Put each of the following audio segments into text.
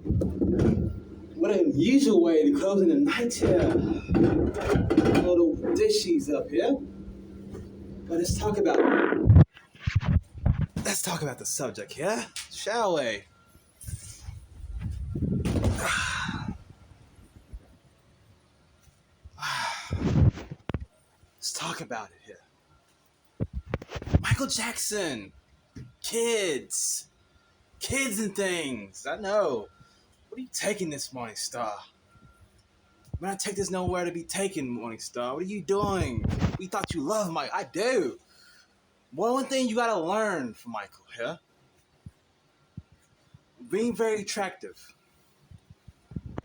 What an unusual way to close in the night here. Little dishes up here. But let's talk about the subject here, shall we? Let's talk about it here. Michael Jackson, kids and things. I know. What are you taking this Morning Star? I'm not take this nowhere to be taken, Morning Star. What are you doing? We thought you loved Mike. I do. One thing you gotta learn from Michael, yeah? Being very attractive.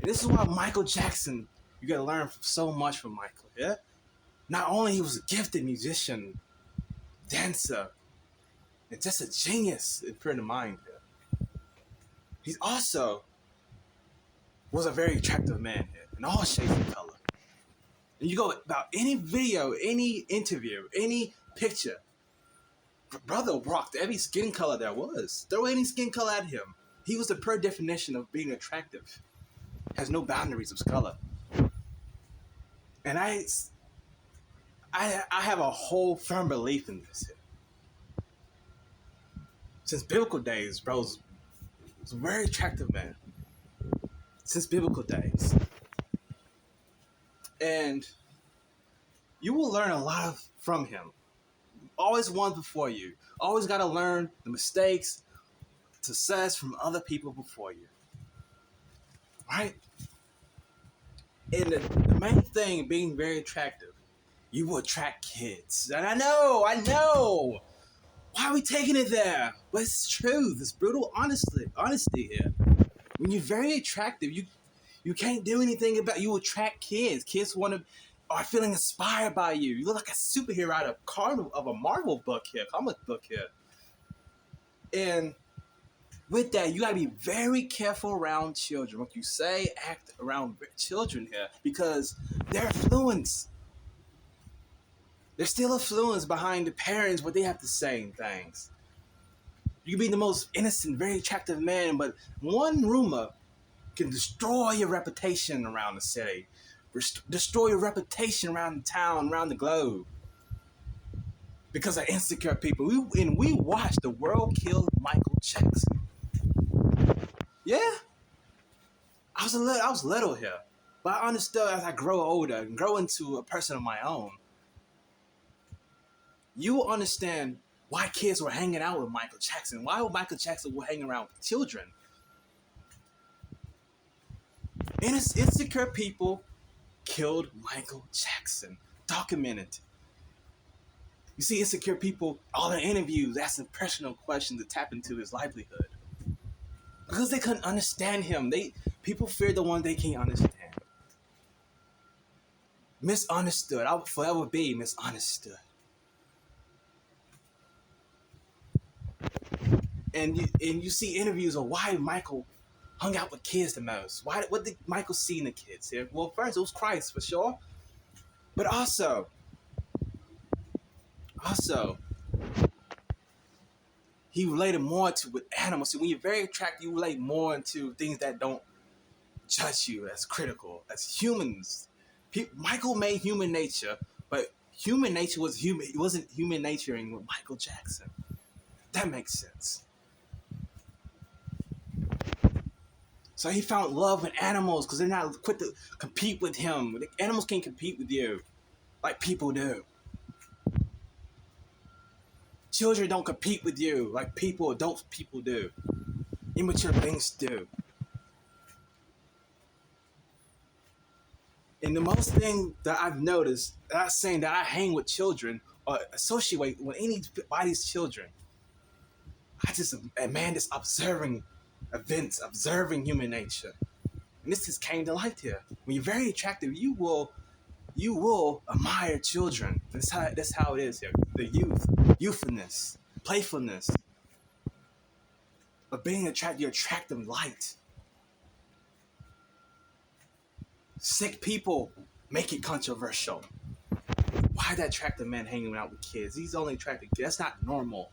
And this is why Michael Jackson, you gotta learn so much from Michael, yeah? Not only he was a gifted musician, dancer, and just a genius in front of mind, yeah? He also was a very attractive man here, in all shades and color. And you go about any video, any interview, any picture, brother rocked every skin color there was. Throw any skin color at him. He was the per definition of being attractive. Has no boundaries of color. And I have a whole firm belief in this. Since biblical days, bro, was a very attractive man. Since biblical days. And you will learn a lot from him. Always one before you. Always got to learn the mistakes, success from other people before you. Right? And the main thing being very attractive, you will attract kids. And I know. Why are we taking it there? But it's truth. It's brutal honesty here. When you're very attractive, you can't do anything about it. You attract kids. Kids are feeling inspired by you. You look like a superhero out of a Marvel book here, comic book here. And with that, you gotta be very careful around children. What you say, act around children here, because they're influenced. There's still influence behind the parents, what they have to say and things. You can be the most innocent, very attractive man, but one rumor can destroy your reputation around the city, destroy your reputation around the town, around the globe. Because of insecure people. We watched the world kill Michael Jackson. Yeah. I was little here. But I understood as I grow older and grow into a person of my own. You will understand why kids were hanging out with Michael Jackson. Why would Michael Jackson will hang around with children? Insecure people killed Michael Jackson. Documented. You see insecure people, all the interviews, asking personal questions to tap into his livelihood. Because they couldn't understand him. People fear the one they can't understand. Misunderstood. I will forever be misunderstood. And you see interviews of why Michael hung out with kids the most. What did Michael see in the kids here? Well, first it was Christ for sure. But also he related more with animals. So when you're very attracted, you relate more into things that don't judge you as critical, as humans. Michael made human nature, but human nature was human. It wasn't human naturing with Michael Jackson. That makes sense. So he found love in animals because they're not quick to compete with him. The animals can't compete with you like people do. Children don't compete with you like adult people do. Immature things do. And the most thing that I've noticed, not saying that I hang with children or associate with anybody's children. I just a man that's observing events, observing human nature. And this just came to light here. When you're very attractive, you will admire children. That's how it is here. The youthfulness, playfulness. But being attracted, you attract them light. Sick people make it controversial. Why that attractive man hanging out with kids? He's only attracted kids. That's not normal.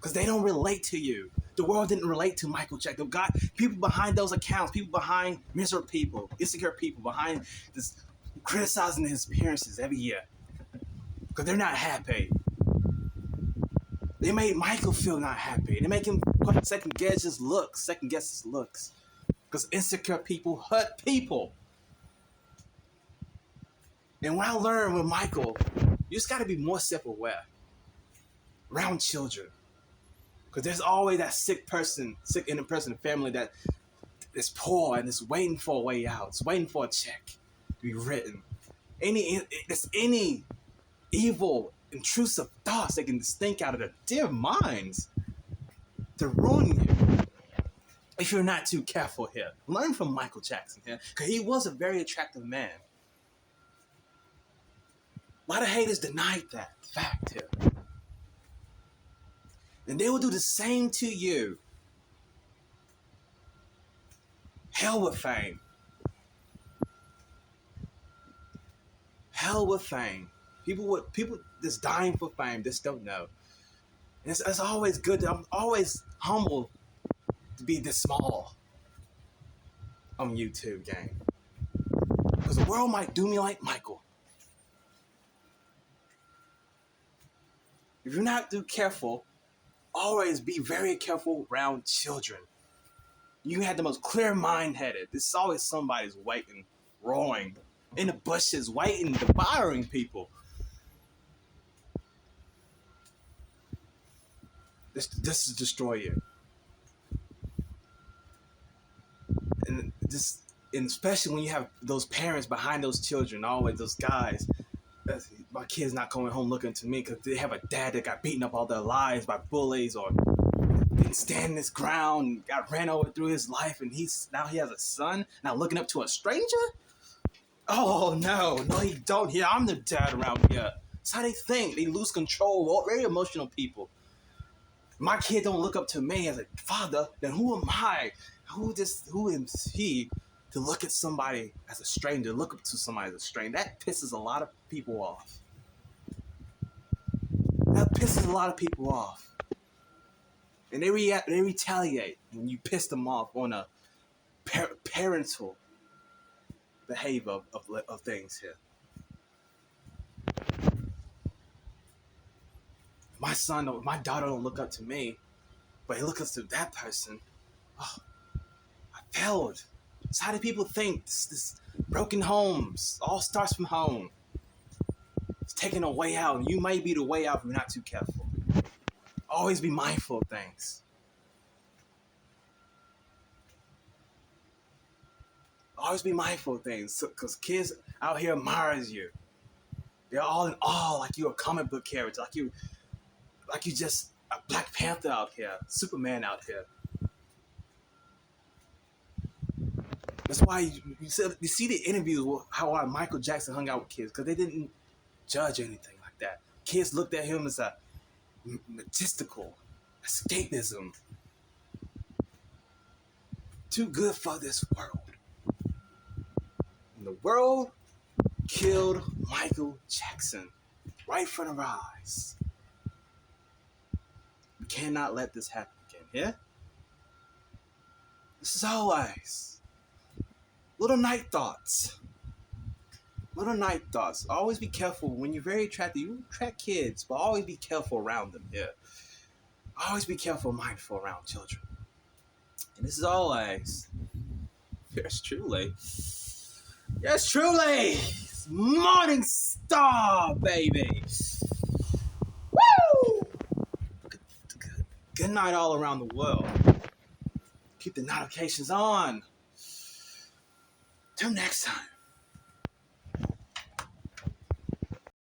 because they don't relate to you. The world didn't relate to Michael Jackson. God, people behind those accounts, people behind miserable people, insecure people, behind this criticizing his appearances every year because they're not happy. They made Michael feel not happy. They make him second guess his looks. Because insecure people hurt people. And what I learned with Michael, you just got to be more self-aware around children. Because there's always that sick in a person, family that is poor and is waiting for a way out. It's waiting for a check to be written. Any evil, intrusive thoughts they can just think out of their dear minds to ruin you if you're not too careful here. Learn from Michael Jackson here, because he was a very attractive man. A lot of haters denied that fact here. And they will do the same to you. Hell with fame. Hell with fame. People just dying for fame, just don't know. And it's always good. I'm always humble to be this small on YouTube, gang. Because the world might do me like Michael. If you're not too careful, always be very careful around children. You have the most clear mind-headed. There's always somebody's waiting, roaring, in the bushes, waiting, devouring people. This is destroy you. And especially when you have those parents behind those children, always those guys. My kid's not coming home looking to me because they have a dad that got beaten up all their lives by bullies, or didn't stand his ground and got ran over through his life, and now he has a son now looking up to a stranger. Oh no, he don't. Here, I'm the dad around here. That's how they think. They lose control. Very emotional people. My kid don't look up to me as a father. Then who am I? Who is he to look at somebody as a stranger? Look up to somebody as a stranger. That pisses a lot of people off. And they retaliate when you piss them off on a parental behavior of things here. My daughter don't look up to me, but he looks up to that person. Oh, I failed. It's how do people think? This broken homes all starts from home. It's taking a way out, and you might be the way out if you're not too careful. Always be mindful of things. Always be mindful of things, because kids out here admires you. They're all in awe, like you're a comic book character, like you just a Black Panther out here, Superman out here. That's why you see the interviews how Michael Jackson hung out with kids, because they didn't judge anything like that. Kids looked at him as a mystical escapism. Too good for this world. And the world killed Michael Jackson right in front of our eyes. We cannot let this happen again, yeah? This is always little night thoughts. Always be careful when you're very attractive. You attract kids, but always be careful around them, yeah? Always be careful, mindful around children. And this is always yours truly. Morning Star, baby. Woo! Good night all around the world. Keep the notifications on. Till next time.